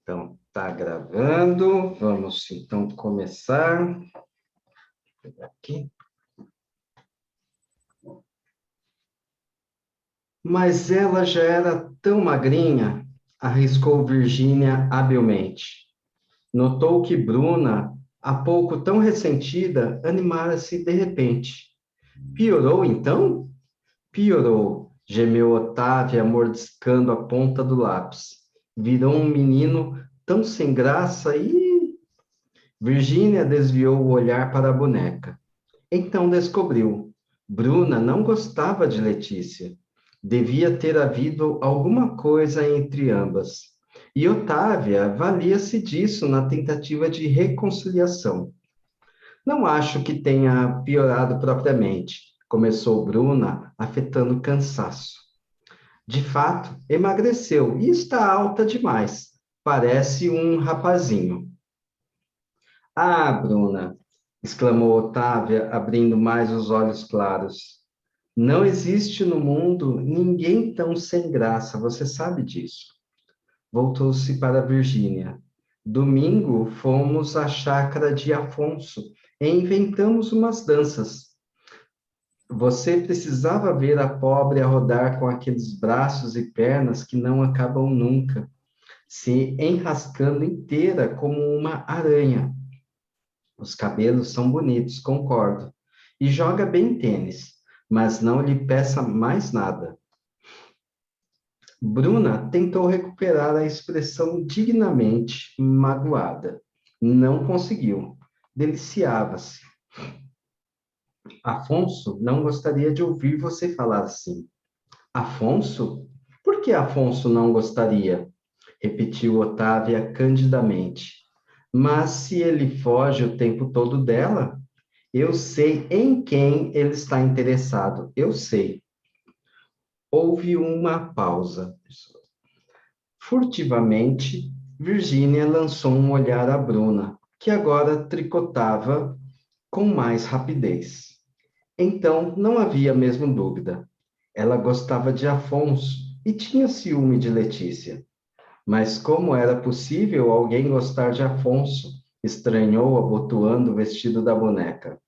Então, tá gravando. Vamos então começar. Vou pegar aqui. Mas ela já era tão magrinha, arriscou Virgínia habilmente. Notou que Bruna, há pouco tão ressentida, animara-se de repente. Piorou então? Piorou, gemeu Otávia, mordiscando a ponta do lápis. Virou um menino tão sem graça e Virgínia desviou o olhar para a boneca. Então descobriu. Bruna não gostava de Letícia. Devia ter havido alguma coisa entre ambas. E Otávia valia-se disso na tentativa de reconciliação. Não acho que tenha piorado propriamente, começou Bruna, afetando cansaço. De fato, emagreceu e está alta demais. Parece um rapazinho. Ah, Bruna, exclamou Otávia, abrindo mais os olhos claros. Não existe no mundo ninguém tão sem graça, você sabe disso. Voltou-se para Virgínia. Domingo fomos à chácara de Afonso e inventamos umas danças. Você precisava ver a pobre a rodar com aqueles braços e pernas que não acabam nunca, se enrascando inteira como uma aranha. Os cabelos são bonitos, concordo. E joga bem tênis, mas não lhe peça mais nada. Bruna tentou recuperar a expressão dignamente magoada. Não conseguiu. Deliciava-se. Afonso não gostaria de ouvir você falar assim. Afonso? Por que Afonso não gostaria? Repetiu Otávia candidamente. Mas se ele foge o tempo todo dela, eu sei em quem ele está interessado. Eu sei. Houve uma pausa. Furtivamente, Virgínia lançou um olhar a Bruna, que agora tricotava com mais rapidez. Então, não havia mesmo dúvida. Ela gostava de Afonso e tinha ciúme de Letícia. Mas como era possível alguém gostar de Afonso? Estranhou abotoando o vestido da boneca.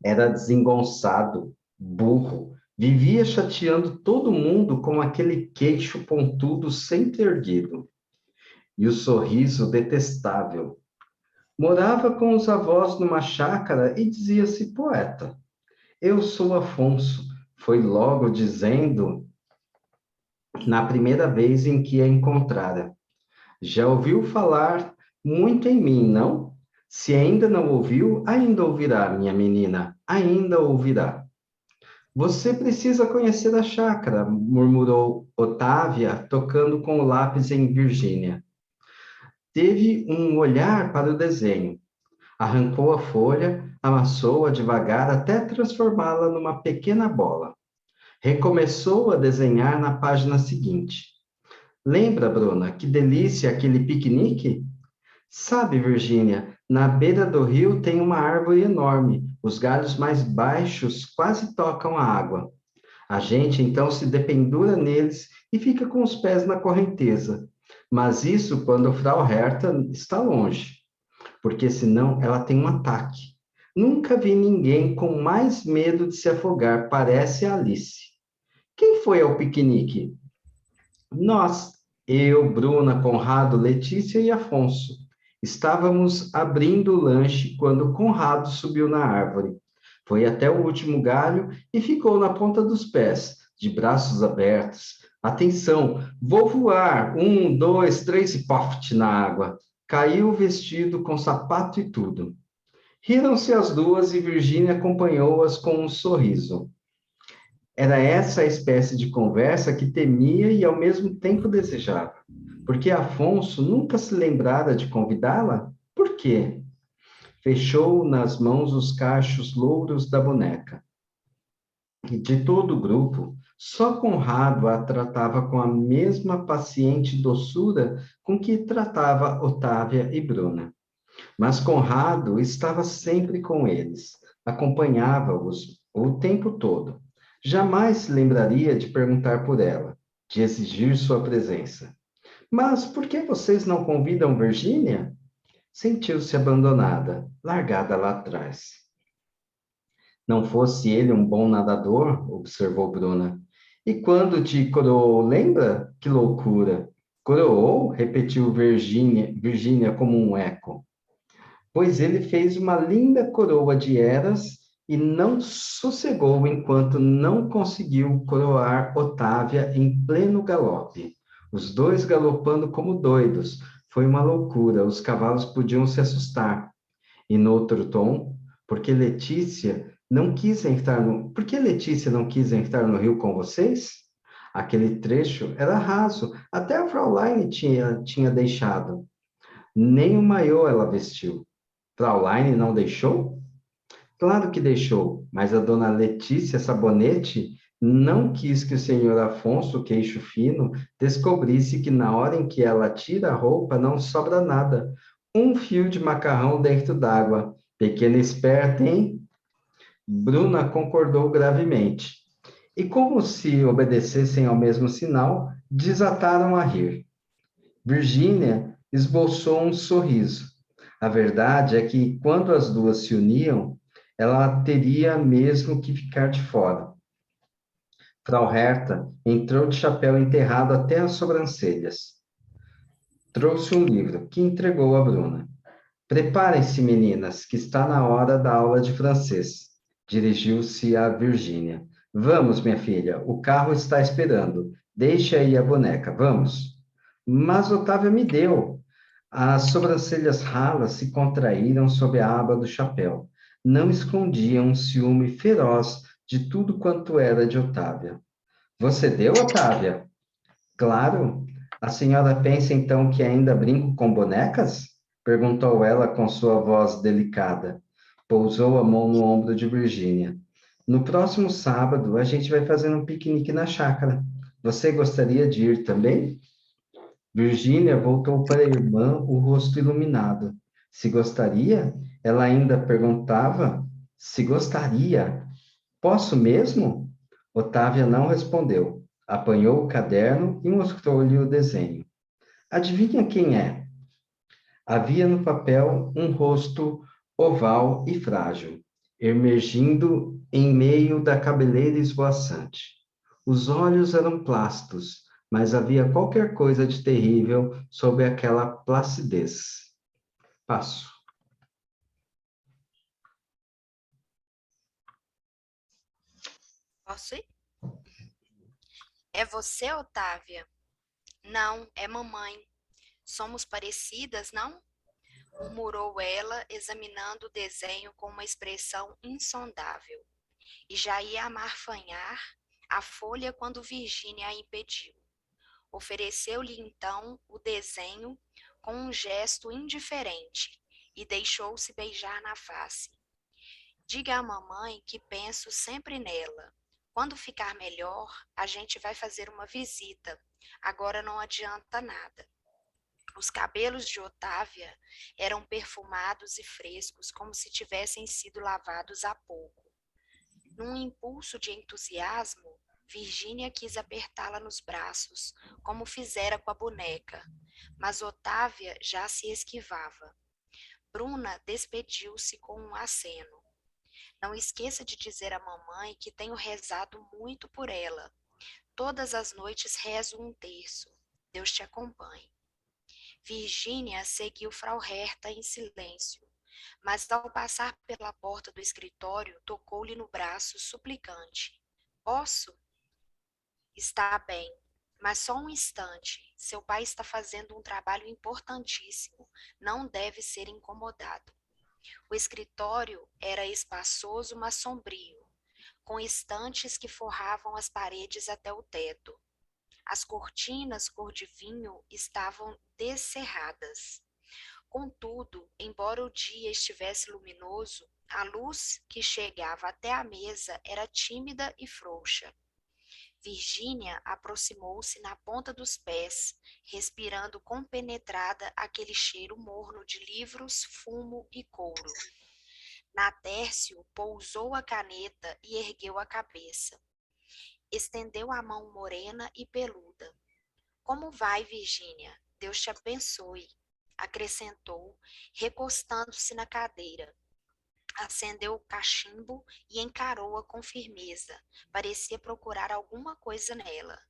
Era desengonçado, burro, vivia chateando todo mundo com aquele queixo pontudo sempre erguido. E o sorriso detestável. Morava com os avós numa chácara e dizia-se poeta. Eu sou Afonso, foi logo dizendo na primeira vez em que a encontrara. Já ouviu falar muito em mim, não? Se ainda não ouviu, ainda ouvirá, minha menina, ainda ouvirá. Você precisa conhecer a chácara, murmurou Otávia, tocando com o lápis em Virgínia. Teve um olhar para o desenho. Arrancou a folha, amassou-a devagar até transformá-la numa pequena bola. Recomeçou a desenhar na página seguinte. Lembra, Bruna, que delícia aquele piquenique? Sabe, Virgínia, na beira do rio tem uma árvore enorme. Os galhos mais baixos quase tocam a água. A gente então se dependura neles e fica com os pés na correnteza. Mas isso quando Frau Herta está longe, porque senão ela tem um ataque. Nunca vi ninguém com mais medo de se afogar, parece a Alice. Quem foi ao piquenique? Nós, eu, Bruna, Conrado, Letícia e Afonso. Estávamos abrindo o lanche quando Conrado subiu na árvore. Foi até o último galho e ficou na ponta dos pés, de braços abertos. Atenção, vou voar! 1, 2, 3 e poft na água. Caiu o vestido com sapato e tudo. Riram-se as duas e Virgínia acompanhou-as com um sorriso. Era essa a espécie de conversa que temia e ao mesmo tempo desejava. Porque Afonso nunca se lembrara de convidá-la? Por quê? Fechou nas mãos os cachos louros da boneca. E de todo o grupo, só Conrado a tratava com a mesma paciente doçura com que tratava Otávia e Bruna. Mas Conrado estava sempre com eles, acompanhava-os o tempo todo. Jamais se lembraria de perguntar por ela, de exigir sua presença. Mas por que vocês não convidam Virgínia? Sentiu-se abandonada, largada lá atrás. Não fosse ele um bom nadador, observou Bruna. E quando te coroou, lembra? Que loucura! Coroou? Repetiu Virgínia como um eco. Pois ele fez uma linda coroa de eras e não sossegou enquanto não conseguiu coroar Otávia em pleno galope. Os dois galopando como doidos. Foi uma loucura, os cavalos podiam se assustar. E no outro tom, porque Letícia não quis entrar no... Por que Letícia não quis entrar no rio com vocês? Aquele trecho era raso, até a Fraulein tinha deixado. Nem o maiô ela vestiu. Fraulein não deixou? Claro que deixou, mas a dona Letícia Sabonete não quis que o senhor Afonso, queixo fino, descobrisse que na hora em que ela tira a roupa não sobra nada. Um fio de macarrão dentro d'água. Pequena esperta, hein? Bruna concordou gravemente. E como se obedecessem ao mesmo sinal, desataram a rir. Virgínia esboçou um sorriso. A verdade é que, quando as duas se uniam, ela teria mesmo que ficar de fora. Frau Herta entrou de chapéu enterrado até as sobrancelhas. Trouxe um livro, que entregou a Bruna. Preparem-se, meninas, que está na hora da aula de francês. Dirigiu-se a Virgínia. Vamos, minha filha, o carro está esperando. Deixe aí a boneca, vamos. Mas Otávia me deu. As sobrancelhas ralas se contraíram sob a aba do chapéu. Não escondiam um ciúme feroz de tudo quanto era de Otávia. Você deu, Otávia? Claro. A senhora pensa então que ainda brinco com bonecas? Perguntou ela com sua voz delicada. Pousou a mão no ombro de Virgínia. No próximo sábado, a gente vai fazer um piquenique na chácara. Você gostaria de ir também? Virgínia voltou para a irmã, o rosto iluminado. Se gostaria? Ela ainda perguntava se gostaria. Posso mesmo? Otávia não respondeu. Apanhou o caderno e mostrou-lhe o desenho. Adivinha quem é? Havia no papel um rosto oval e frágil, emergindo em meio da cabeleira esvoaçante. Os olhos eram plastos, mas havia qualquer coisa de terrível sob aquela placidez. Passo. Posso ir? É você, Otávia? Não, é mamãe. Somos parecidas, não? Murmurou ela, examinando o desenho com uma expressão insondável. E já ia amarfanhar a folha quando Virgínia a impediu. Ofereceu-lhe então o desenho com um gesto indiferente e deixou-se beijar na face. Diga à mamãe que penso sempre nela. Quando ficar melhor, a gente vai fazer uma visita. Agora não adianta nada. Os cabelos de Otávia eram perfumados e frescos, como se tivessem sido lavados há pouco. Num impulso de entusiasmo, Virgínia quis apertá-la nos braços, como fizera com a boneca, mas Otávia já se esquivava. Bruna despediu-se com um aceno. Não esqueça de dizer à mamãe que tenho rezado muito por ela. Todas as noites rezo um terço. Deus te acompanhe. Virgínia seguiu Frau Herta em silêncio, mas ao passar pela porta do escritório, tocou-lhe no braço suplicante. Posso? Está bem, mas só um instante. Seu pai está fazendo um trabalho importantíssimo. Não deve ser incomodado. O escritório era espaçoso, mas sombrio, com estantes que forravam as paredes até o teto. As cortinas cor de vinho estavam descerradas. Contudo, embora o dia estivesse luminoso, a luz que chegava até a mesa era tímida e frouxa. Virgínia aproximou-se na ponta dos pés, respirando compenetrada aquele cheiro morno de livros, fumo e couro. Natércio pousou a caneta e ergueu a cabeça. Estendeu a mão morena e peluda. Como vai, Virgínia? Deus te abençoe, acrescentou, recostando-se na cadeira. Acendeu o cachimbo e encarou-a com firmeza. Parecia procurar alguma coisa nela.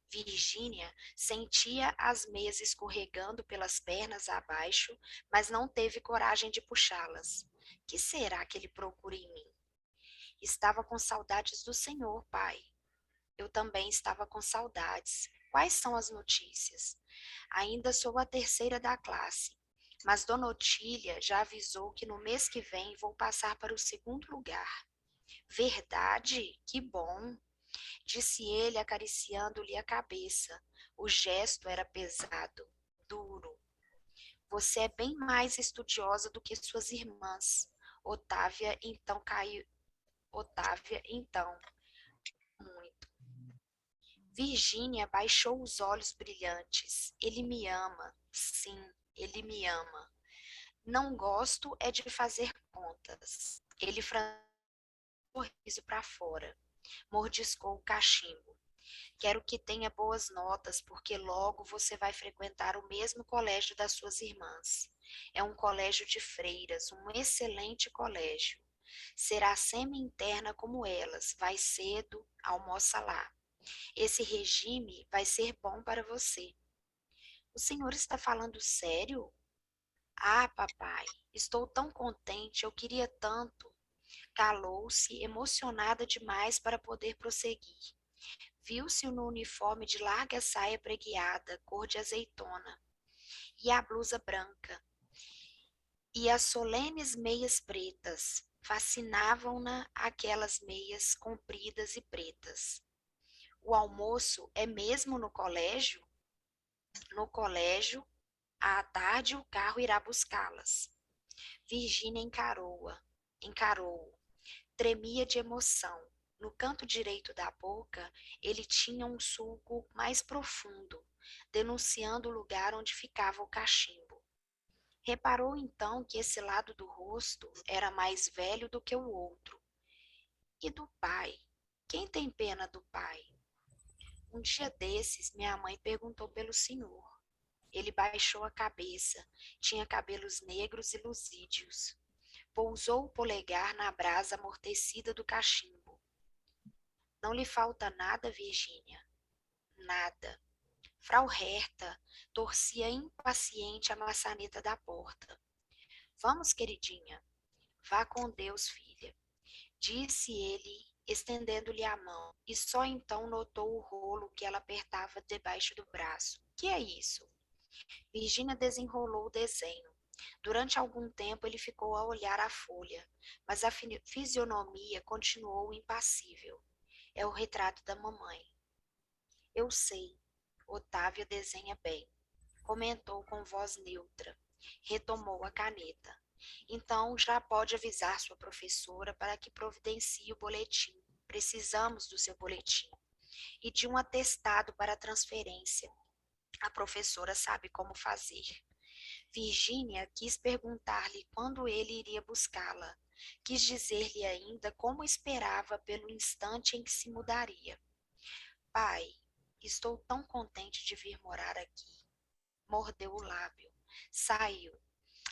Virgínia sentia as meias escorregando pelas pernas abaixo, mas não teve coragem de puxá-las. Que será que ele procura em mim? Estava com saudades do Senhor, pai. Eu também estava com saudades. Quais são as notícias? Ainda sou a terceira da classe, mas Dona Otília já avisou que no mês que vem vou passar para o segundo lugar. Verdade? Que bom! Disse ele, acariciando-lhe a cabeça. O gesto era pesado, duro. Você é bem mais estudiosa do que suas irmãs. Otávia então caiu. Otávia então, muito. Virgínia baixou os olhos brilhantes. Ele me ama. Sim, ele me ama. Não gosto é de fazer contas. Ele franziu o sorriso para fora. Mordiscou o cachimbo. Quero que tenha boas notas, porque logo você vai frequentar o mesmo colégio das suas irmãs. É um colégio de freiras, um excelente colégio. Será semi-interna como elas, vai cedo, almoça lá. Esse regime vai ser bom para você. O senhor está falando sério? Ah, papai, estou tão contente, eu queria tanto. Calou-se, emocionada demais para poder prosseguir. Viu-se no uniforme de larga saia preguiada, cor de azeitona, e a blusa branca, e as solenes meias pretas. Fascinavam-na aquelas meias compridas e pretas. O almoço é mesmo no colégio? No colégio, à tarde o carro irá buscá-las. Virgínia encarou-o. Tremia de emoção. No canto direito da boca, ele tinha um sulco mais profundo, denunciando o lugar onde ficava o cachimbo. Reparou então que esse lado do rosto era mais velho do que o outro. E do pai? Quem tem pena do pai? Um dia desses, minha mãe perguntou pelo senhor. Ele baixou a cabeça, tinha cabelos negros e luzídeos. Pousou o polegar na brasa amortecida do cachimbo. Não lhe falta nada, Virgínia? Nada. Frau Herta torcia impaciente a maçaneta da porta. Vamos, queridinha. Vá com Deus, filha, disse ele, estendendo-lhe a mão, e só então notou o rolo que ela apertava debaixo do braço. Que é isso? Virgínia desenrolou o desenho. Durante algum tempo ele ficou a olhar a folha, mas a fisionomia continuou impassível. É o retrato da mamãe. Eu sei. Otávia desenha bem. Comentou com voz neutra. Retomou a caneta. Então já pode avisar sua professora para que providencie o boletim. Precisamos do seu boletim. E de um atestado para transferência. A professora sabe como fazer. Virgínia quis perguntar-lhe quando ele iria buscá-la. Quis dizer-lhe ainda como esperava pelo instante em que se mudaria. Pai, estou tão contente de vir morar aqui. Mordeu o lábio. Saiu.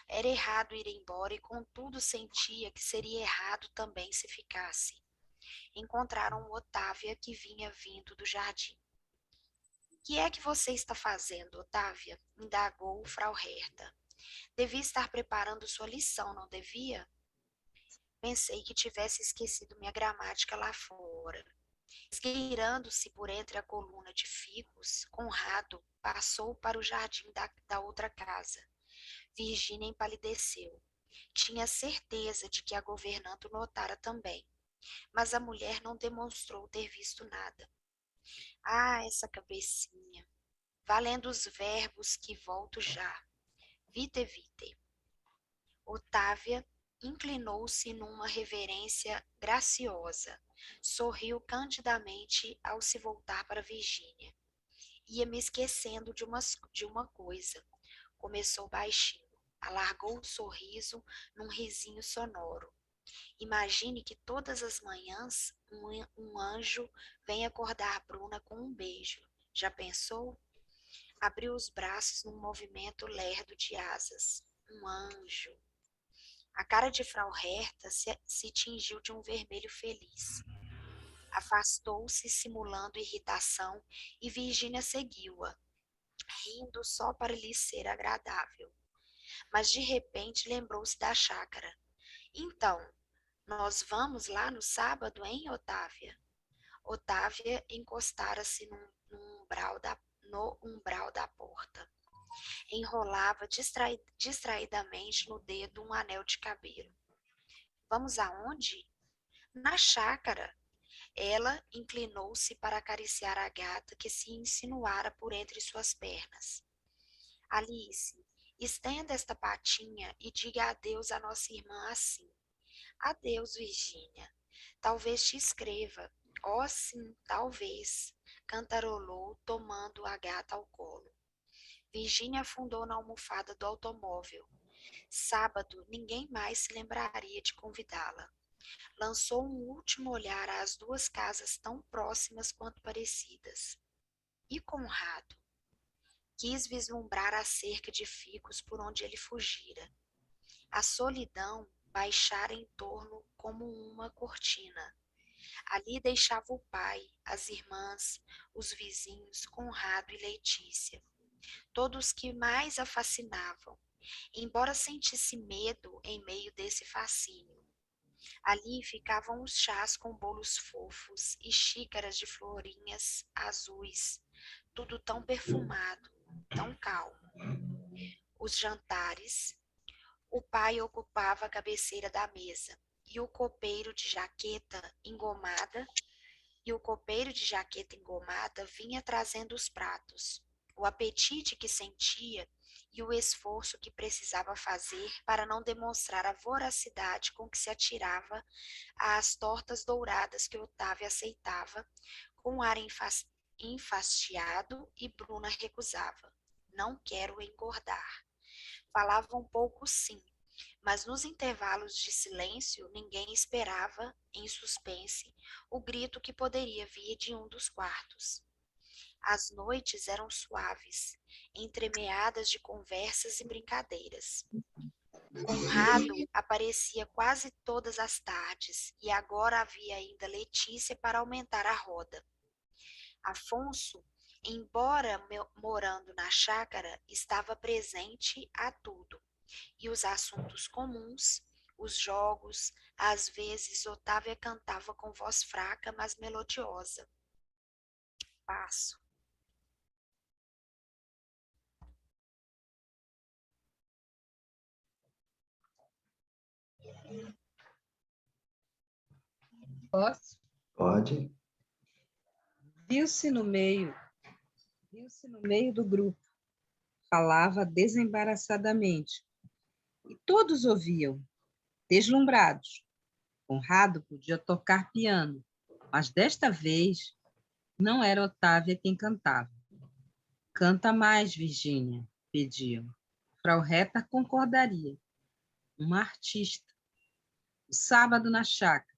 Era errado ir embora e contudo sentia que seria errado também se ficasse. Encontraram Otávia que vinha vindo do jardim. Que é que você está fazendo, Otávia? Indagou Frau Herta. Devia estar preparando sua lição, não devia? Pensei que tivesse esquecido minha gramática lá fora. Esgueirando-se por entre a coluna de figos, Conrado passou para o jardim da outra casa. Virgínia empalideceu. Tinha certeza de que a governanta o notara também, mas a mulher não demonstrou ter visto nada. Ah, essa cabecinha! Valendo os verbos que volto já. Vite, vite. Otávia inclinou-se numa reverência graciosa. Sorriu candidamente ao se voltar para Virgínia. Ia me esquecendo de uma coisa. Começou baixinho. Alargou o sorriso num risinho sonoro. Imagine que todas as manhãs um anjo vem acordar Bruna com um beijo. Já pensou? Abriu os braços num movimento lerdo de asas. Um anjo. A cara de Frau Herta se tingiu de um vermelho feliz. Afastou-se, simulando irritação, e Virginia seguiu-a, rindo só para lhe ser agradável. Mas de repente lembrou-se da chácara. Então, nós vamos lá no sábado, hein, Otávia? Otávia encostara-se no umbral da porta. Enrolava distraidamente no dedo um anel de cabelo. Vamos aonde? Na chácara. Ela inclinou-se para acariciar a gata que se insinuara por entre suas pernas. Alice, estenda esta patinha e diga adeus à nossa irmã assim. Adeus, Virgínia. Talvez te escreva. Oh, sim, talvez, cantarolou, tomando a gata ao colo. Virgínia afundou na almofada do automóvel. Sábado, ninguém mais se lembraria de convidá-la. Lançou um último olhar às duas casas tão próximas quanto parecidas. E Conrado? Quis vislumbrar a cerca de ficus por onde ele fugira. A solidão baixara em torno como uma cortina. Ali deixava o pai, as irmãs, os vizinhos, Conrado e Letícia, todos que mais a fascinavam, embora sentisse medo em meio desse fascínio. Ali ficavam os chás com bolos fofos e xícaras de florinhas azuis, tudo tão perfumado, tão calmo. Os jantares, o pai ocupava a cabeceira da mesa e o copeiro de jaqueta engomada vinha trazendo os pratos. O apetite que sentia e o esforço que precisava fazer para não demonstrar a voracidade com que se atirava às tortas douradas que Otávio aceitava, com um ar enfastiado, e Bruna recusava. Não quero engordar. Falava um pouco sim, mas nos intervalos de silêncio ninguém esperava, em suspense, o grito que poderia vir de um dos quartos. As noites eram suaves, entremeadas de conversas e brincadeiras. Conrado aparecia quase todas as tardes, e agora havia ainda Letícia para aumentar a roda. Afonso, embora morando na chácara, estava presente a tudo, e os assuntos comuns, os jogos, às vezes Otávia cantava com voz fraca, mas melodiosa. Passo. Posso? Pode. Viu-se no meio do grupo. Falava desembaraçadamente. E todos ouviam, deslumbrados. Conrado podia tocar piano, mas desta vez não era Otávia quem cantava. Canta mais, Virgínia, pediam. Frau Reta concordaria. Uma artista. O sábado na chácara.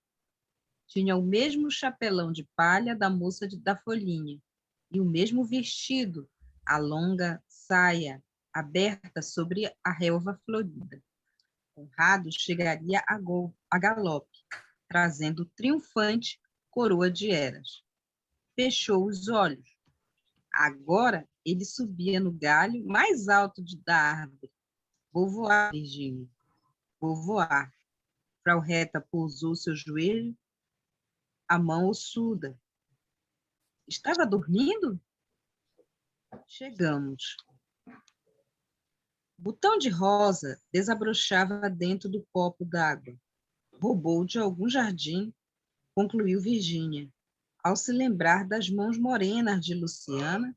Tinha o mesmo chapelão de palha da moça da folhinha e o mesmo vestido, a longa saia aberta sobre a relva florida. Conrado chegaria a galope, trazendo triunfante coroa de eras. Fechou os olhos. Agora ele subia no galho mais alto da árvore. Vou voar, Virgínia. Vou voar. Frau Reta pousou seu joelho, a mão ossuda. Estava dormindo? Chegamos. O botão de rosa desabrochava dentro do copo d'água. Roubou de algum jardim, concluiu Virgínia, ao se lembrar das mãos morenas de Luciana,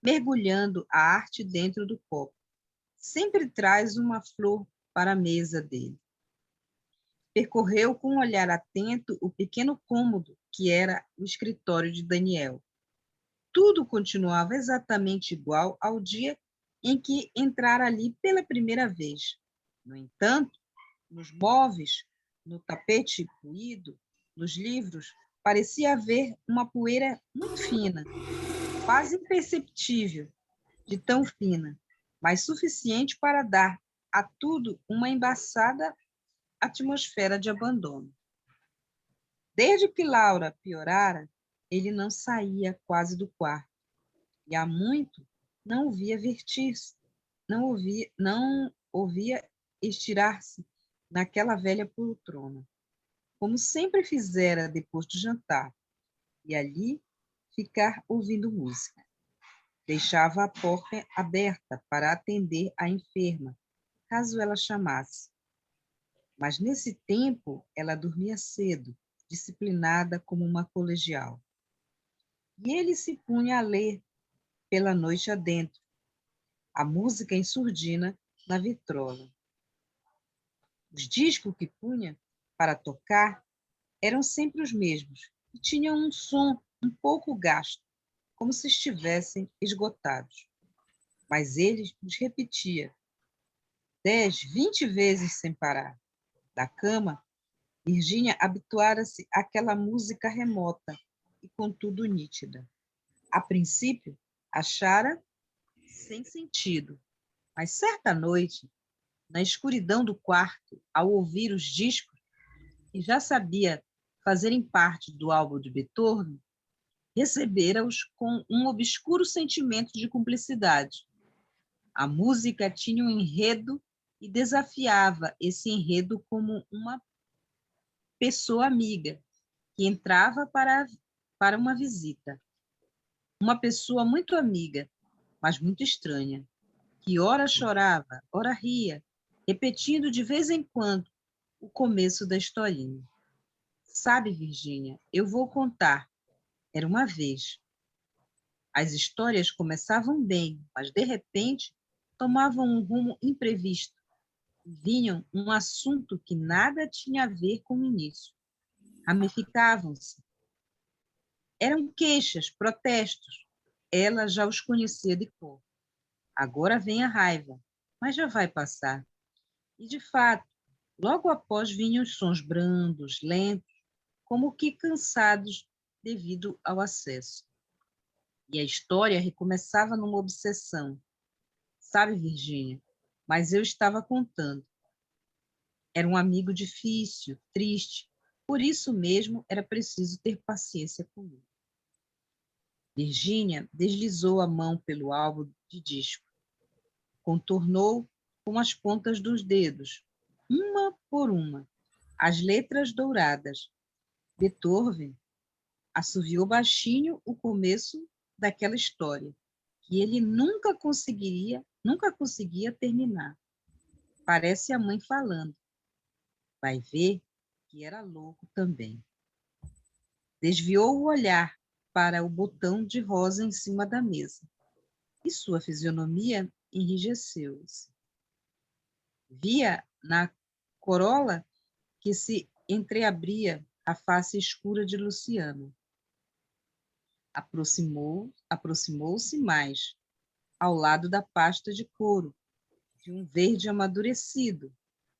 mergulhando a arte dentro do copo. Sempre traz uma flor para a mesa dele. Percorreu com um olhar atento o pequeno cômodo que era o escritório de Daniel. Tudo continuava exatamente igual ao dia em que entrara ali pela primeira vez. No entanto, nos móveis, no tapete puído, nos livros, parecia haver uma poeira muito fina. quase imperceptível, de tão fina, mas suficiente para dar a tudo uma embaçada atmosfera de abandono. Desde que Laura piorara, ele não saía quase do quarto, e há muito não o via vertir-se, não ouvia estirar-se naquela velha poltrona, como sempre fizera depois do jantar, e ali ficar ouvindo música. Deixava a porta aberta para atender a enferma, caso ela chamasse. Mas nesse tempo ela dormia cedo, disciplinada como uma colegial. E ele se punha a ler pela noite adentro, a música em surdina na vitrola. Os discos que punha para tocar eram sempre os mesmos e tinham um som um pouco gasto, como se estivessem esgotados. Mas ele os repetia 10, 20 vezes sem parar. Da cama, Virgínia habituara-se àquela música remota e, contudo, nítida. A princípio, achara sem sentido, mas certa noite, na escuridão do quarto, ao ouvir os discos, que já sabia fazerem parte do álbum de Beethoven, recebera-os com um obscuro sentimento de cumplicidade. A música tinha um enredo e desafiava esse enredo como uma pessoa amiga que entrava para uma visita. Uma pessoa muito amiga, mas muito estranha, que ora chorava, ora ria, repetindo de vez em quando o começo da historinha. Sabe, Virgínia, eu vou contar. Era uma vez. As histórias começavam bem, mas de repente tomavam um rumo imprevisto e vinham um assunto que nada tinha a ver com o início. Ramificavam-se. Eram queixas, protestos. Ela já os conhecia de cor. Agora vem a raiva, mas já vai passar. E, de fato, logo após vinham os sons brandos, lentos, como que cansados devido ao acesso. E a história recomeçava numa obsessão. Sabe, Virgínia, mas eu estava contando. Era um amigo difícil, triste, por isso mesmo era preciso ter paciência comigo. Virgínia deslizou a mão pelo álbum de disco, contornou com as pontas dos dedos, uma por uma, as letras douradas. Beethoven assoviou baixinho o começo daquela história, que ele nunca conseguia terminar. Parece a mãe falando. Vai ver que era louco também. Desviou o olhar para o botão de rosa em cima da mesa, e sua fisionomia enrijeceu-se. Via na corola que se entreabria a face escura de Luciano. Aproximou-se mais, ao lado da pasta de couro, de um verde amadurecido.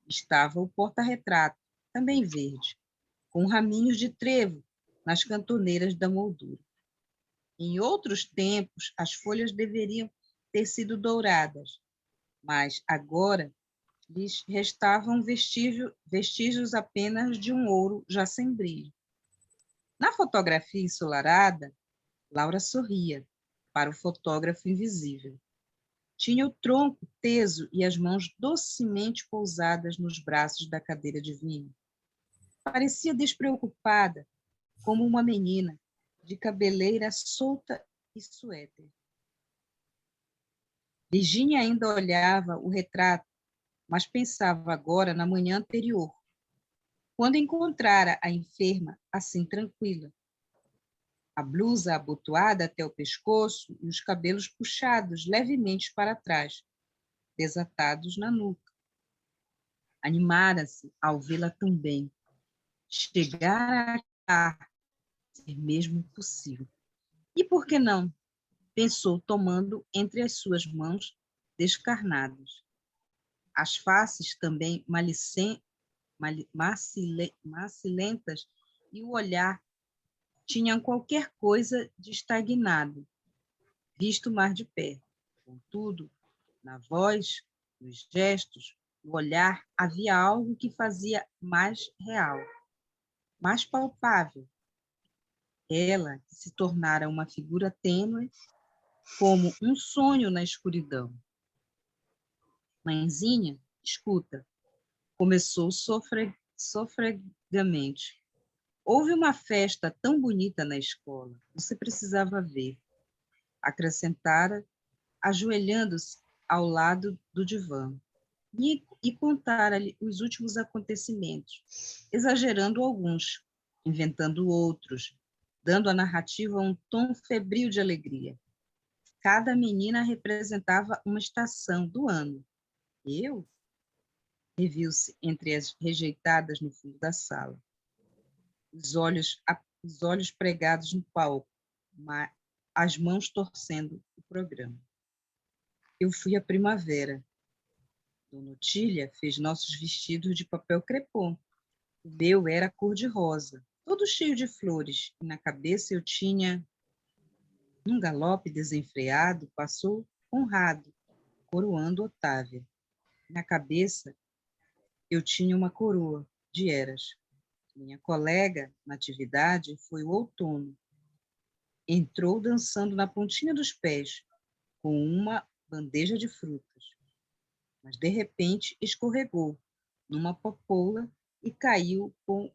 Estava o porta-retrato, também verde, com raminhos de trevo nas cantoneiras da moldura. Em outros tempos, as folhas deveriam ter sido douradas, mas agora lhes restavam vestígios apenas de um ouro já sem brilho. Na fotografia ensolarada, Laura sorria para o fotógrafo invisível. Tinha o tronco teso e as mãos docemente pousadas nos braços da cadeira de vinho. Parecia despreocupada, como uma menina, de cabeleira solta e suéter. Virgínia ainda olhava o retrato, mas pensava agora na manhã anterior, quando encontrara a enferma assim tranquila. A blusa abotoada até o pescoço e os cabelos puxados levemente para trás, desatados na nuca. Animara-se ao vê-la tão bem. Chegar a ser mesmo possível. E por que não? Pensou, tomando entre as suas mãos descarnadas. As faces também macilentas e o olhar tinham qualquer coisa de estagnado, visto mais de perto. Contudo, na voz, nos gestos, no olhar, havia algo que fazia mais real, mais palpável. Ela que se tornara uma figura tênue, como um sonho na escuridão. Mãezinha, escuta, começou sofregamente. Houve uma festa tão bonita na escola, você precisava ver. Acrescentara, ajoelhando-se ao lado do divã, e contara-lhe os últimos acontecimentos, exagerando alguns, inventando outros, dando à narrativa um tom febril de alegria. Cada menina representava uma estação do ano. Eu? Reviu-se entre as rejeitadas no fundo da sala, os olhos pregados no palco, as mãos torcendo o programa. Eu fui a primavera. Dona Otília fez nossos vestidos de papel crepom. O meu era cor-de-rosa, todo cheio de flores, e na cabeça eu tinha... Num galope desenfreado, passou Conrado, coroando Otávia. Na cabeça eu tinha uma coroa de Eras. Minha colega, Natividade, foi o outono. Entrou dançando na pontinha dos pés, com uma bandeja de frutas. Mas, de repente, escorregou numa popola e caiu com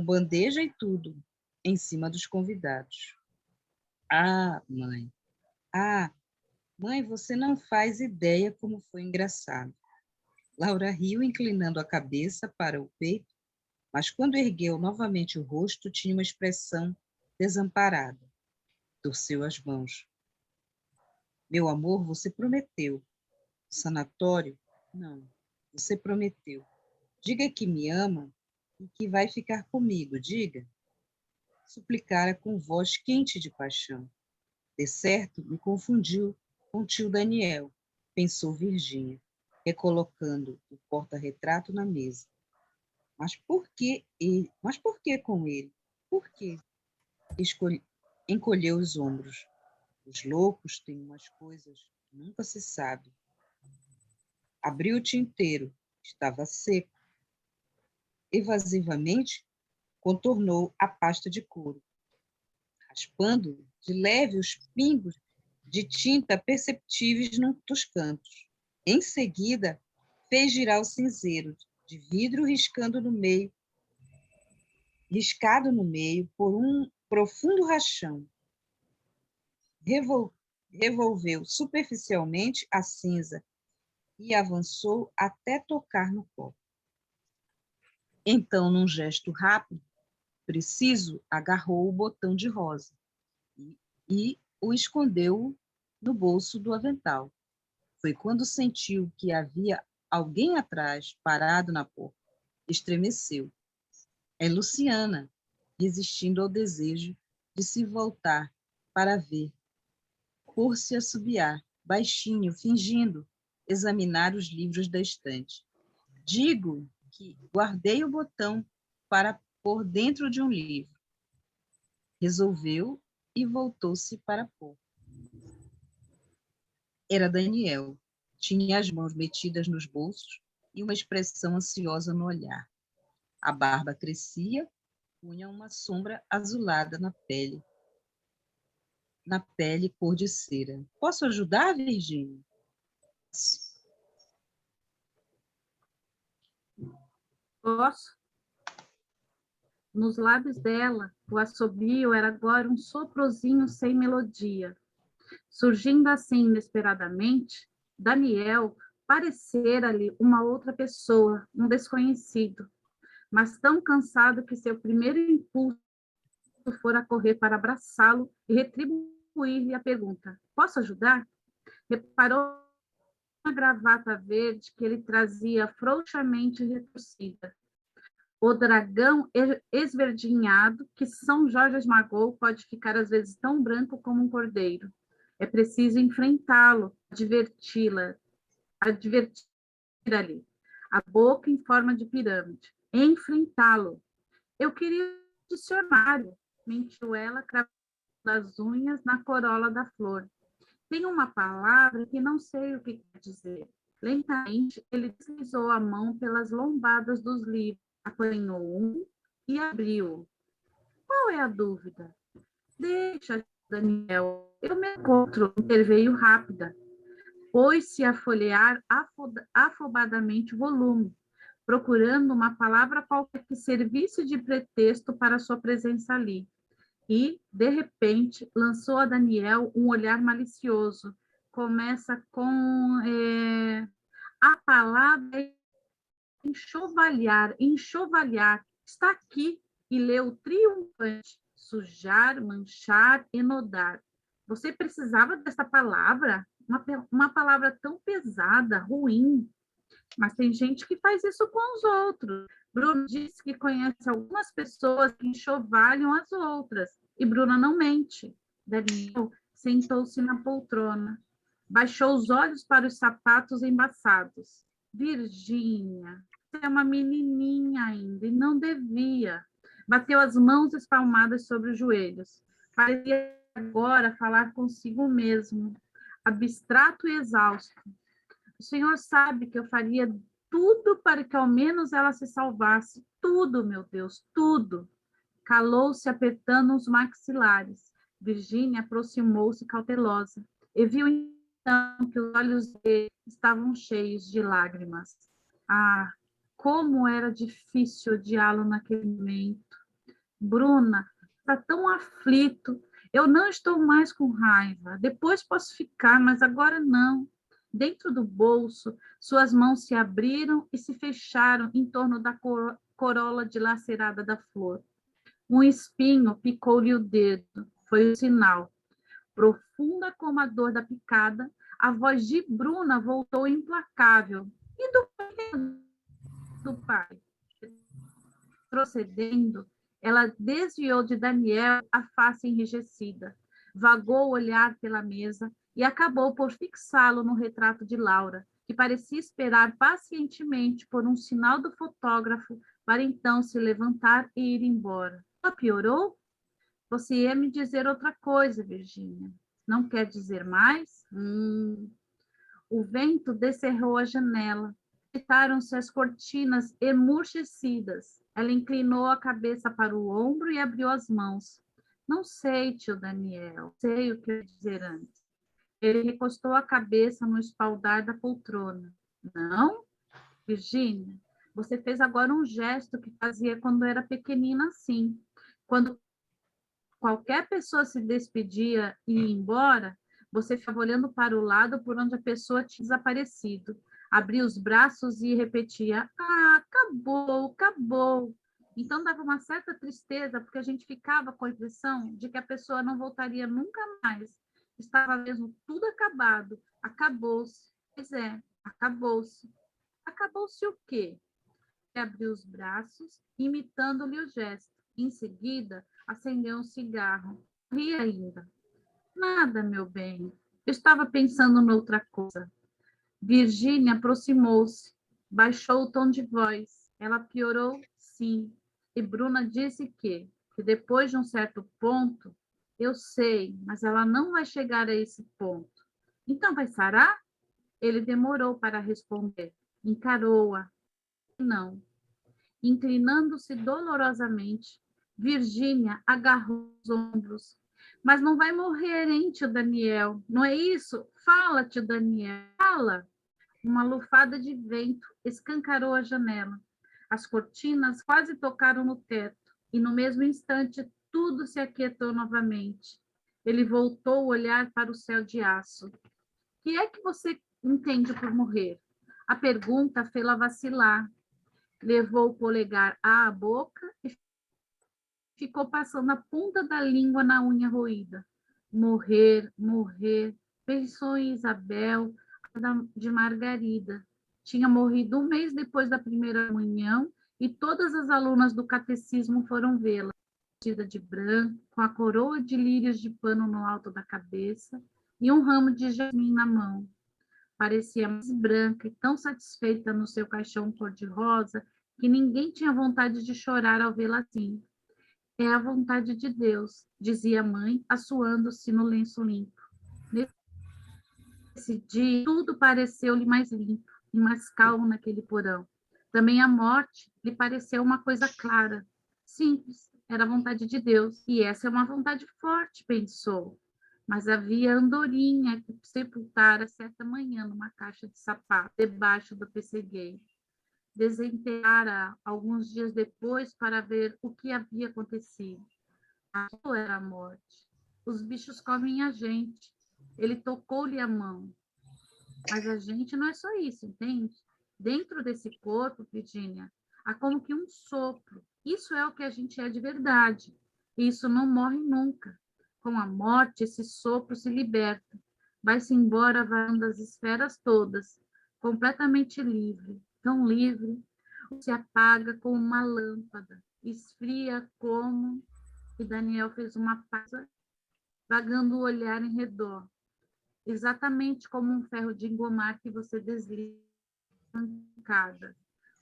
bandeja e tudo, em cima dos convidados. Ah, mãe! Ah, mãe, você não faz ideia como foi engraçado. Laura riu, inclinando a cabeça para o peito, mas quando ergueu novamente o rosto, tinha uma expressão desamparada. Torceu as mãos. Meu amor, você prometeu. O sanatório? Não, você prometeu. Diga que me ama e que vai ficar comigo, diga. Suplicara com voz quente de paixão. De certo, me confundiu com o tio Daniel, pensou Virgínia, recolocando o porta-retrato na mesa. Mas por que ele? Mas por que com ele? Por quê? Encolheu os ombros. Os loucos têm umas coisas, nunca se sabe. Abriu o tinteiro, estava seco. Evasivamente, contornou a pasta de couro, raspando de leve os pingos de tinta perceptíveis dos cantos. Em seguida, fez girar o cinzeiro de vidro riscado no meio por um profundo rachão. Revolveu superficialmente a cinza e avançou até tocar no copo. Então, num gesto rápido, preciso, agarrou o botão de rosa e o escondeu no bolso do avental. Foi quando sentiu que havia alguém atrás, parado na porta. Estremeceu. É Luciana, resistindo ao desejo de se voltar para ver. Pôr-se a assobiar, baixinho, fingindo examinar os livros da estante. Digo que guardei o botão para pôr dentro de um livro. Resolveu e voltou-se para pôr. Era Daniel. Tinha as mãos metidas nos bolsos e uma expressão ansiosa no olhar. A barba crescia, punha uma sombra azulada na pele cor de cera. Posso ajudar, Virgínia? Posso? Nos lábios dela, o assobio era agora um soprozinho sem melodia. Surgindo assim inesperadamente, Daniel parecera-lhe uma outra pessoa, um desconhecido, mas tão cansado que seu primeiro impulso fora correr para abraçá-lo e retribuir-lhe a pergunta: posso ajudar? Reparou na gravata verde que ele trazia frouxamente retorcida. O dragão esverdinhado que São Jorge esmagou pode ficar às vezes tão branco como um cordeiro. É preciso enfrentá-lo, advertir-lhe. A boca em forma de pirâmide. Enfrentá-lo. Eu queria um dicionário, mentiu ela, das unhas na corola da flor. Tem uma palavra que não sei o que quer dizer. Lentamente, ele deslizou a mão pelas lombadas dos livros, apanhou um e abriu. Qual é a dúvida? Deixa, Daniel, eu me encontro, interveio rápida. Pôs-se a folhear afobadamente o volume, procurando uma palavra qualquer que servisse de pretexto para sua presença ali. E, de repente, lançou a Daniel um olhar malicioso. Começa com a palavra enxovalhar, enxovalhar. Está aqui, e leu triunfante, sujar, manchar, enodar. Você precisava dessa palavra? Uma palavra tão pesada, ruim. Mas tem gente que faz isso com os outros. Bruno disse que conhece algumas pessoas que enxovalham as outras. E Bruna não mente. Daniel sentou-se na poltrona. Baixou os olhos para os sapatos embaçados. Virgínia, você é uma menininha ainda e não devia. Bateu as mãos espalmadas sobre os joelhos. Parecia agora falar consigo mesmo, abstrato e exausto. O senhor sabe que eu faria tudo para que ao menos ela se salvasse. Tudo, meu Deus, tudo. Calou-se apertando os maxilares. Virgínia aproximou-se cautelosa e viu então que os olhos dele estavam cheios de lágrimas. Ah, como era difícil odiá-lo naquele momento. Bruna, está tão aflito. Eu não estou mais com raiva. Depois posso ficar, mas agora não. Dentro do bolso, suas mãos se abriram e se fecharam em torno da corola dilacerada da flor. Um espinho picou-lhe o dedo. Foi o sinal. Profunda como a dor da picada, a voz de Bruna voltou implacável. E do pai? Procedendo, ela desviou de Daniel a face enrijecida, vagou o olhar pela mesa e acabou por fixá-lo no retrato de Laura, que parecia esperar pacientemente por um sinal do fotógrafo para então se levantar e ir embora. Ela piorou? Você ia me dizer outra coisa, Virgínia. Não quer dizer mais? O vento descerrou a janela. Agitaram-se as cortinas emurchecidas. Ela inclinou a cabeça para o ombro e abriu as mãos. Não sei, tio Daniel, sei o que eu ia dizer antes. Ele recostou a cabeça no espaldar da poltrona. Não? Virgínia, você fez agora um gesto que fazia quando era pequenina assim. Quando qualquer pessoa se despedia e ia embora, você ficava olhando para o lado por onde a pessoa tinha desaparecido. Abria os braços e repetia, acabou, acabou. Então dava uma certa tristeza, porque a gente ficava com a impressão de que a pessoa não voltaria nunca mais. Estava mesmo tudo acabado. Acabou-se. Pois é, acabou-se. Acabou-se o quê? Ele abriu os braços, imitando-lhe o gesto. Em seguida, acendeu um cigarro. Ri ainda. Nada, meu bem. Eu estava pensando noutra coisa. Virgínia aproximou-se, baixou o tom de voz. Ela piorou, sim. E Bruna disse que depois de um certo ponto, eu sei, mas ela não vai chegar a esse ponto. Então vai sarar? Ele demorou para responder. Encarou-a. Não. Inclinando-se dolorosamente, Virgínia agarrou os ombros. Mas não vai morrer, hein, tio Daniel? Não é isso? Fala, tio Daniel, fala. Uma lufada de vento escancarou a janela. As cortinas quase tocaram no teto, e no mesmo instante tudo se aquietou novamente. Ele voltou o olhar para o céu de aço. O que é que você entende por morrer? A pergunta fê-la vacilar. Levou o polegar à boca e ficou passando a ponta da língua na unha roída. Morrer, morrer. Pensou em Isabel, de Margarida. Tinha morrido um mês depois da primeira comunhão e todas as alunas do catecismo foram vê-la, vestida de branco, com a coroa de lírios de pano no alto da cabeça e um ramo de jasmim na mão. Parecia mais branca e tão satisfeita no seu caixão cor-de-rosa que ninguém tinha vontade de chorar ao vê-la assim. é a vontade de Deus, dizia a mãe, assoando-se no lenço limpo. Nesse dia, tudo pareceu-lhe mais limpo e mais calmo naquele porão. Também a morte lhe pareceu uma coisa clara, simples, era a vontade de Deus. E essa é uma vontade forte, pensou. Mas havia andorinha que sepultara certa manhã numa caixa de sapato, debaixo do pessegueiro. Desenterrara alguns dias depois para ver o que havia acontecido. Aquilo era a morte. Os bichos comem a gente. Ele tocou-lhe a mão. Mas a gente não é só isso, entende? Dentro desse corpo, Virginia, há como que um sopro. Isso é o que a gente é de verdade. E isso não morre nunca. Com a morte, esse sopro se liberta. Vai-se embora, varando as esferas todas, completamente livre, tão livre, se apaga como uma lâmpada, esfria como... E Daniel fez uma pausa, vagando o olhar em redor, exatamente como um ferro de engomar que você desliza cada.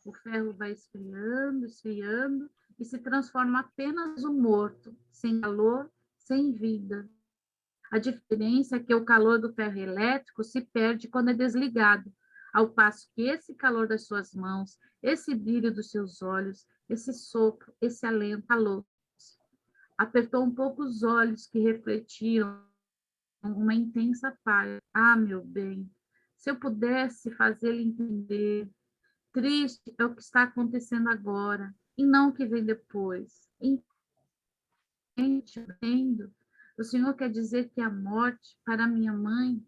O ferro vai esfriando, esfriando, e se transforma apenas um morto, sem calor, sem vida. A diferença é que o calor do ferro elétrico se perde quando é desligado, ao passo que esse calor das suas mãos, esse brilho dos seus olhos, esse sopro, esse alento, calor. Apertou um pouco os olhos que refletiam uma intensa paz. Ah, meu bem, se eu pudesse fazê-lo entender, triste é o que está acontecendo agora, e não o que vem depois. Entendo. O Senhor quer dizer que a morte, para minha mãe,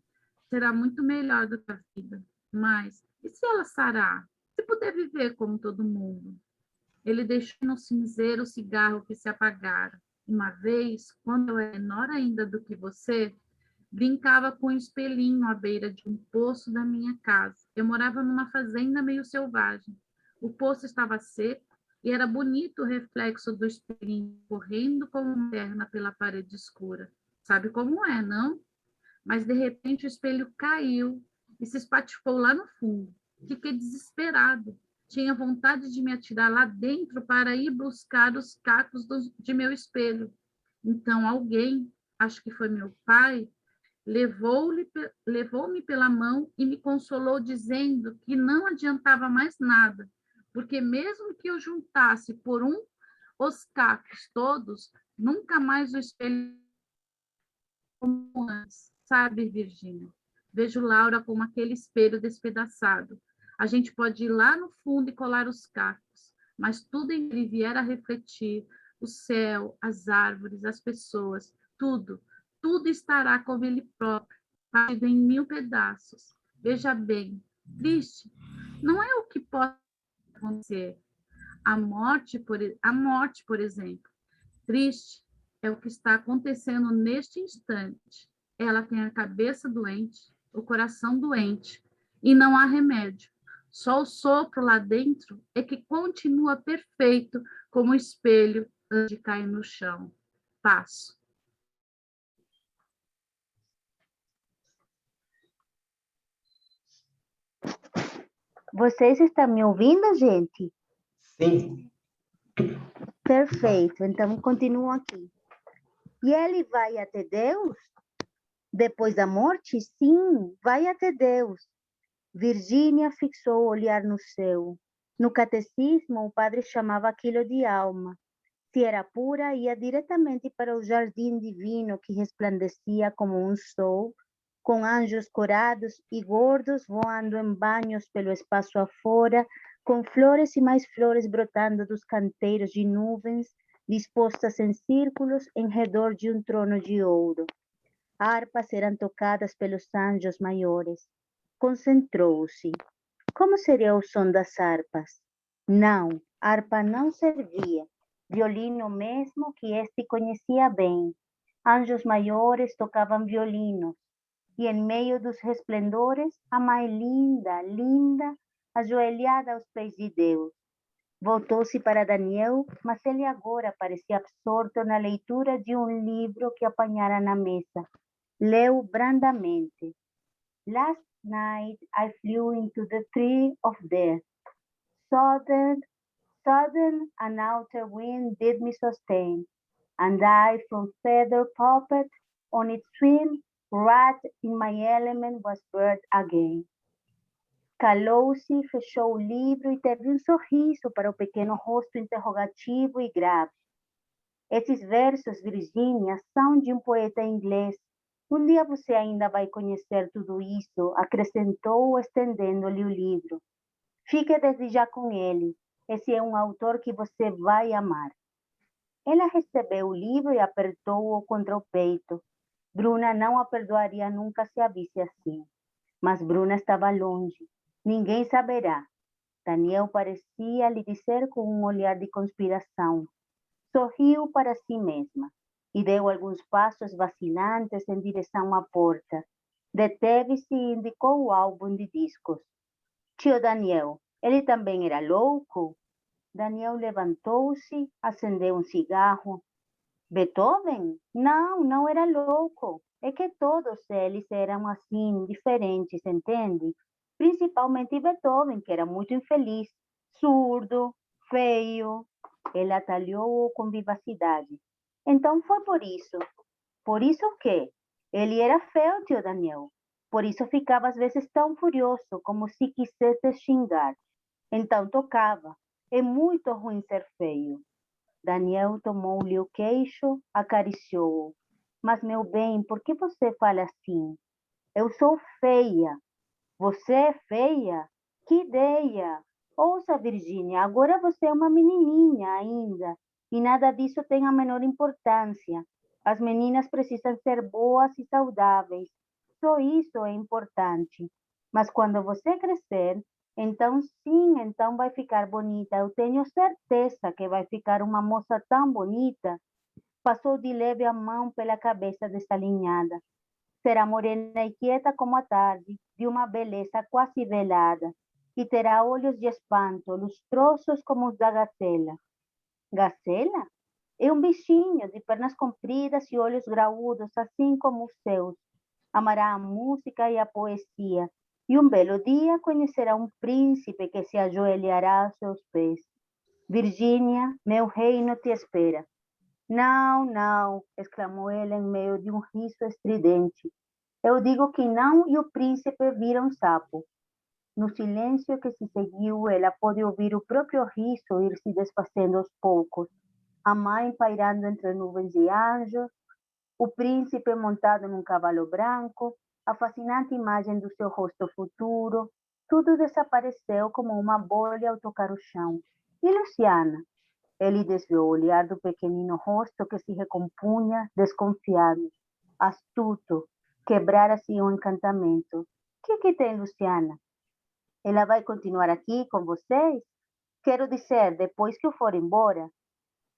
será muito melhor do que a vida. Mas, e se ela sarar? Se puder viver como todo mundo? Ele deixou no cinzeiro o cigarro que se apagara. Uma vez, quando eu era menor ainda do que você, brincava com um espelhinho à beira de um poço da minha casa. Eu morava numa fazenda meio selvagem. O poço estava seco e era bonito o reflexo do espelhinho correndo como uma perna pela parede escura. Sabe como é, não? Mas, de repente, o espelho caiu e se espatifou lá no fundo. Fiquei desesperado. Tinha vontade de me atirar lá dentro para ir buscar os cacos de meu espelho. Então, alguém, acho que foi meu pai, levou-me pela mão e me consolou, dizendo que não adiantava mais nada, porque mesmo que eu juntasse por os cacos todos, nunca mais o espelho como antes, sabe, Virgínia? Vejo Laura como aquele espelho despedaçado. A gente pode ir lá no fundo e colar os cacos, mas tudo em que ele vier a refletir, o céu, as árvores, as pessoas, tudo, tudo estará como ele próprio, partido em 1000 pedaços. Veja bem, triste não é o que pode acontecer. A morte, por exemplo, triste é o que está acontecendo neste instante. Ela tem a cabeça doente, o coração doente, e não há remédio. Só o sopro lá dentro é que continua perfeito como o espelho antes de cair no chão. Passo. Vocês estão me ouvindo, gente? Sim. Perfeito, então continuo aqui. E ele vai até Deus? Depois da morte? Sim, vai até Deus. Virgínia fixou o olhar no céu. No catecismo, o padre chamava aquilo de alma. Se era pura, ia diretamente para o jardim divino que resplandecia como um sol, com anjos corados e gordos voando em banhos pelo espaço afora, com flores e mais flores brotando dos canteiros de nuvens, dispostas em círculos em redor de um trono de ouro. Harpas eram tocadas pelos anjos maiores. Concentrou-se. Como seria o som das harpas? Não, a harpa não servia. Violino mesmo que este conhecia bem. Anjos maiores tocavam violinos. E em meio dos resplendores, a mais linda, linda, ajoelhada aos pés de Deus. Voltou-se para Daniel, mas ele agora parecia absorto na leitura de um livro que apanhara na mesa. Leu brandamente. Last night I flew into the tree of death. Southern and outer wind did me sustain. and I from feather puppet on its swim, rat in my element was bird again. Calou-se, fechou o livro e teve um sorriso para o pequeno rosto interrogativo e grave. Esses versos, Virgínia, são de um poeta inglês. Um dia você ainda vai conhecer tudo isso, acrescentou, estendendo-lhe o livro. Fique desde já com ele. Esse é um autor que você vai amar. Ela recebeu o livro e apertou-o contra o peito. Bruna não a perdoaria nunca se a visse assim. Mas Bruna estava longe. Ninguém saberá. Daniel parecia lhe dizer com um olhar de conspiração. Sorriu para si mesma e deu alguns passos vacilantes em direção à porta. Deteve-se e indicou o álbum de discos. Tio Daniel, ele também era louco? Daniel levantou-se, acendeu um cigarro. Beethoven? Não, não era louco. É que todos eles eram assim, diferentes, entende? Principalmente Beethoven, que era muito infeliz, surdo, feio. Ela atalhou-o com vivacidade. Então foi por isso. Por isso o quê? Ele era feio, tio Daniel. Por isso ficava às vezes tão furioso, como se quisesse xingar. Então tocava. É muito ruim ser feio. Daniel tomou-lhe o queixo, acariciou-o. Mas, meu bem, por que você fala assim? Eu sou feia. Você é feia? Que ideia! Ouça, Virgínia, agora você é uma menininha ainda, e nada disso tem a menor importância. As meninas precisam ser boas e saudáveis. Só isso é importante. Mas quando você crescer, então sim, então vai ficar bonita. Eu tenho certeza que vai ficar uma moça tão bonita. Passou de leve a mão pela cabeça desalinhada. Será morena e quieta como a tarde, de uma beleza quase velada, e terá olhos de espanto, lustrosos como os da gacela. Gacela? É um bichinho de pernas compridas e olhos graúdos, assim como os seus. Amará a música e a poesia, e um belo dia conhecerá um príncipe que se ajoelhará aos seus pés. Virgínia, meu reino te espera. Não, não, exclamou ela em meio de um riso estridente. Eu digo que não e o príncipe vira um sapo. No silêncio que se seguiu, ela pôde ouvir o próprio riso ir se desfazendo aos poucos. A mãe pairando entre nuvens de anjos, o príncipe montado num cavalo branco, a fascinante imagem do seu rosto futuro, tudo desapareceu como uma bolha ao tocar o chão. E Luciana? Ele desviou o olhar do pequenino rosto que se recompunha, desconfiado, astuto, quebrara-se um encantamento. Que tem, Luciana? Ela vai continuar aqui com vocês? Quero dizer, depois que eu for embora?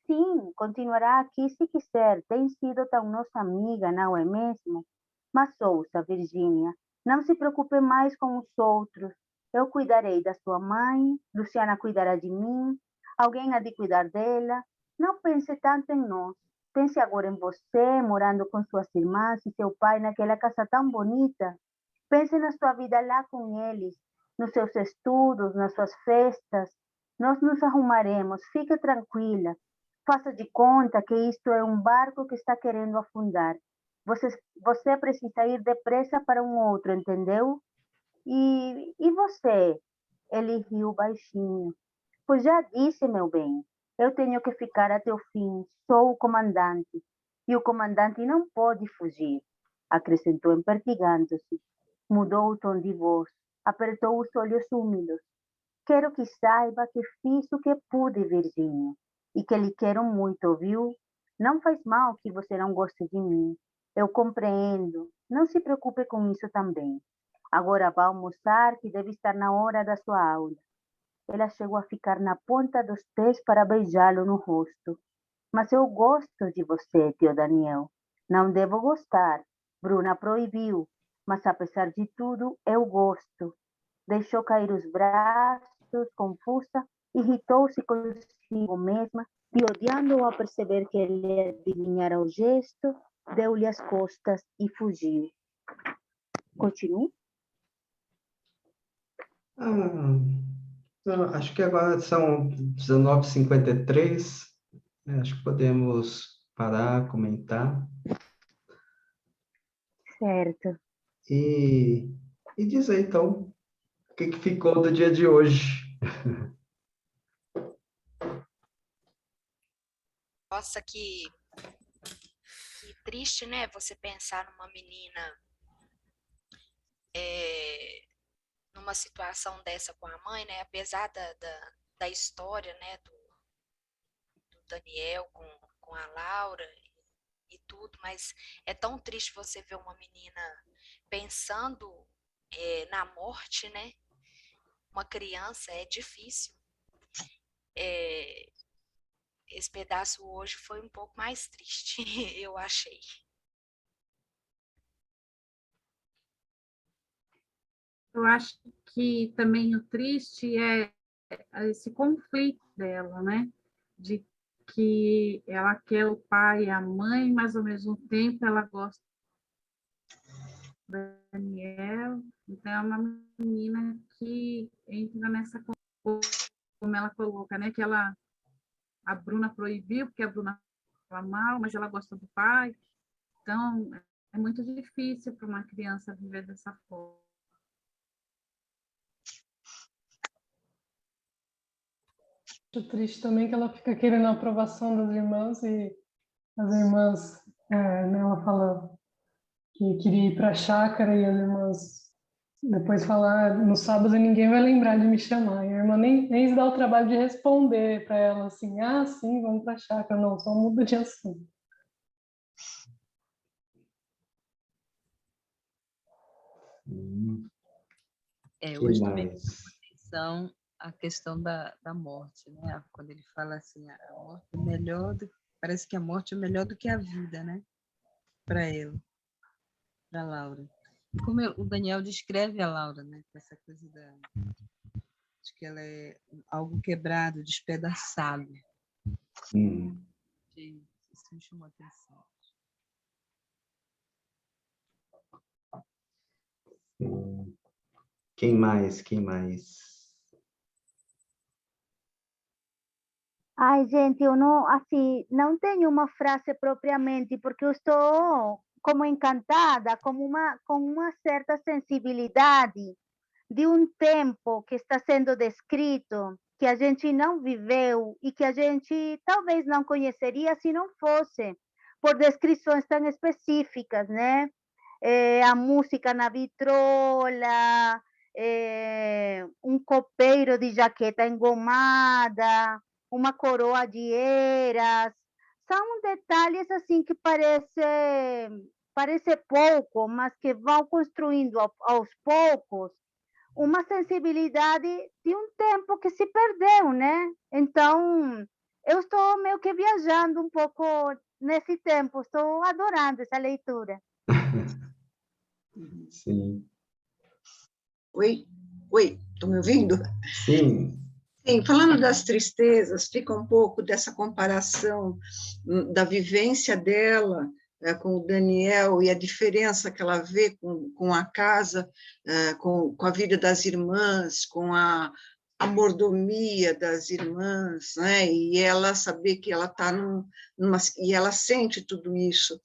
Sim, continuará aqui se quiser. Tem sido tão nossa amiga, não é mesmo? Mas ouça, Virgínia, não se preocupe mais com os outros. Eu cuidarei da sua mãe, Luciana cuidará de mim, alguém há de cuidar dela. Não pense tanto em nós. Pense agora em você, morando com suas irmãs e seu pai naquela casa tão bonita. Pense na sua vida lá com eles, nos seus estudos, nas suas festas. Nós nos arrumaremos, fique tranquila. Faça de conta que isto é um barco que está querendo afundar. Você precisa ir depressa para um outro, entendeu? E você? Ele riu baixinho. Pois já disse, meu bem, eu tenho que ficar até o fim. Sou o comandante. E o comandante não pode fugir, acrescentou empertigando-se. Mudou o tom de voz, apertou os olhos úmidos. Quero que saiba que fiz o que pude, Virgínia, e que lhe quero muito, viu? Não faz mal que você não goste de mim. Eu compreendo. Não se preocupe com isso também. Agora vá almoçar, que deve estar na hora da sua aula. Ela chegou a ficar na ponta dos pés para beijá-lo no rosto. Mas eu gosto de você, tio Daniel. Não devo gostar. Bruna proibiu. Mas apesar de tudo, eu gosto. Deixou cair os braços, confusa, irritou-se consigo mesma e, odiando-o a perceber que ele adivinhara o gesto, deu-lhe as costas e fugiu. Continua? Acho que agora são 19h53. Acho que podemos parar, comentar Certo. e dizer, então, o que ficou do dia de hoje. Nossa, que triste, né? Você pensar numa menina numa situação dessa com a mãe, né? Apesar da história, né? Do Daniel com a Laura e tudo, mas é tão triste você ver uma menina pensando na morte, né? Uma criança é difícil. Esse pedaço hoje foi um pouco mais triste, eu achei. Eu acho que também o triste é esse conflito dela, né? De que ela quer o pai e a mãe, mas ao mesmo tempo ela gosta do Daniel. Então é uma menina que entra nessa, como ela coloca, né? Que a Bruna proibiu, porque a Bruna fala mal, mas ela gosta do pai. Então é muito difícil para uma criança viver dessa forma. Acho triste também que ela fica querendo a aprovação das irmãs e as irmãs, né, ela fala que queria ir para a chácara e as irmãs depois falar no sábado ninguém vai lembrar de me chamar. E a irmã nem se dá o trabalho de responder para ela assim, ah, sim, vamos para a chácara. Não, só muda de assunto. Hoje também mais? atenção a questão da morte, né? Quando ele fala assim, a morte é melhor parece que a morte é melhor do que a vida, né? Para ela, para Laura. Como o Daniel descreve a Laura, né? Com essa coisa de que ela é algo quebrado, despedaçado. Isso me chamou a atenção. Quem mais? Quem mais? Ai, gente, eu não, assim, não tenho uma frase propriamente, porque eu estou como encantada, com uma certa sensibilidade de um tempo que está sendo descrito, que a gente não viveu e que a gente talvez não conheceria se não fosse por descrições tão específicas, né? A música na vitrola, um copeiro de jaqueta engomada, uma coroa de eiras, são detalhes assim que parece pouco, mas que vão construindo aos poucos uma sensibilidade de um tempo que se perdeu, né? Então, eu estou meio que viajando um pouco nesse tempo, estou adorando essa leitura. Sim. Oi, estão me ouvindo? Sim. Sim, falando das tristezas, fica um pouco dessa comparação da vivência dela com o Daniel e a diferença que ela vê com a casa, com a vida das irmãs, com a mordomia das irmãs, né? E ela saber que ela está e ela sente tudo isso.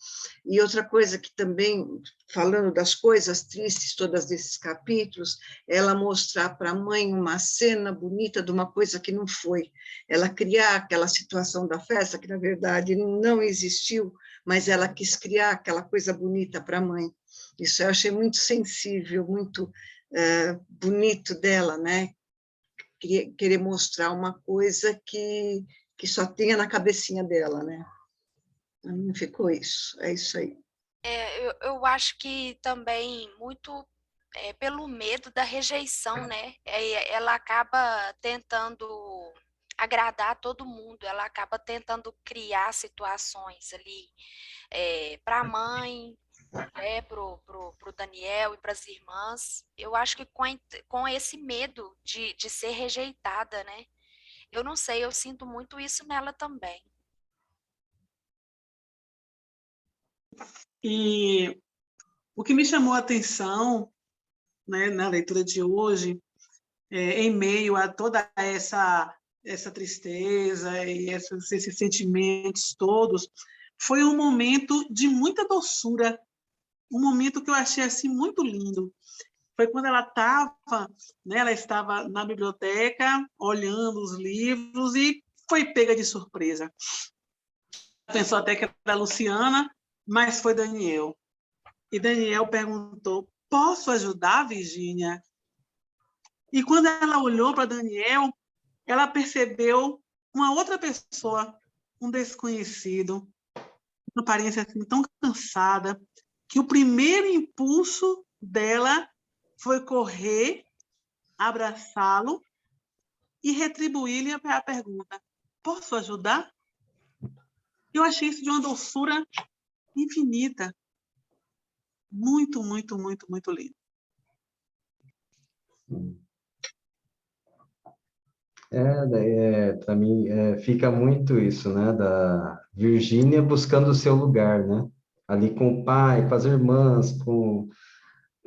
E outra coisa que também, falando das coisas tristes, todas desses capítulos, ela mostrar para a mãe uma cena bonita de uma coisa que não foi. Ela criar aquela situação da festa, que na verdade não existiu, mas ela quis criar aquela coisa bonita para a mãe. Isso eu achei muito sensível, muito bonito dela, né? Querer mostrar uma coisa que só tinha na cabecinha dela, né? Não ficou isso, é isso aí. Eu acho que também muito pelo medo da rejeição, né? Ela acaba tentando agradar todo mundo, ela acaba tentando criar situações ali para a mãe, pro Daniel e para as irmãs. Eu acho que com esse medo de ser rejeitada, né? Eu não sei, eu sinto muito isso nela também. E o que me chamou a atenção, né, na leitura de hoje, em meio a toda essa tristeza e esses sentimentos todos, foi um momento de muita doçura, um momento que eu achei assim muito lindo. Foi quando ela estava, né, ela estava na biblioteca, olhando os livros e foi pega de surpresa. Pensou até que era a Luciana, mas foi Daniel. E Daniel perguntou: posso ajudar, Virgínia? E quando ela olhou para Daniel, ela percebeu uma outra pessoa, um desconhecido, uma aparência assim, tão cansada, que o primeiro impulso dela foi correr, abraçá-lo e retribuir-lhe a pergunta: posso ajudar? Eu achei isso de uma doçura infinita. Muito, muito, muito, muito lindo. Para mim, fica muito isso, né? Da Virgínia buscando o seu lugar, né? Ali com o pai, com as irmãs, com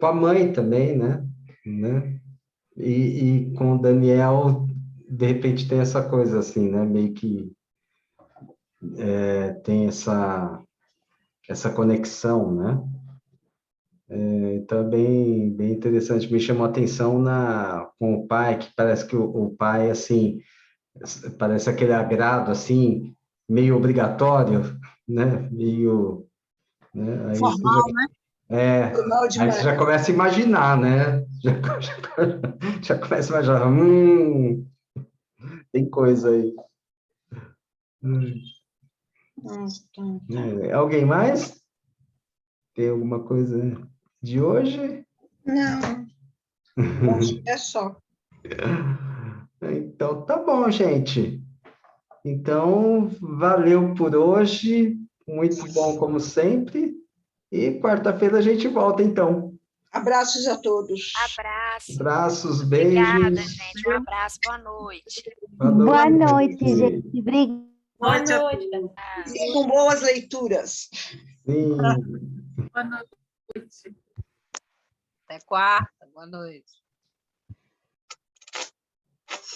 a mãe também, né? E com o Daniel, de repente tem essa coisa assim, né? Meio que tem essa conexão, né? Então é bem interessante. Me chamou a atenção com o pai, que parece que o pai, assim, parece aquele agrado, assim, meio obrigatório, né? Meio, né? Formal, né? Formal Aí demais. você já começa a imaginar, né? Já começa a imaginar, tem coisa aí. Alguém mais? Tem alguma coisa de hoje? Não, acho que é só. Então, tá bom, gente. Então, valeu por hoje. Muito bom, como sempre. E quarta-feira a gente volta, então. Abraços a todos. Abraço. Abraços, Obrigada, beijos. gente. Um abraço. Boa noite. Boa noite, gente. Obrigada. Boa noite. E com boas leituras. Sim. Boa noite. Até quarta. Boa noite.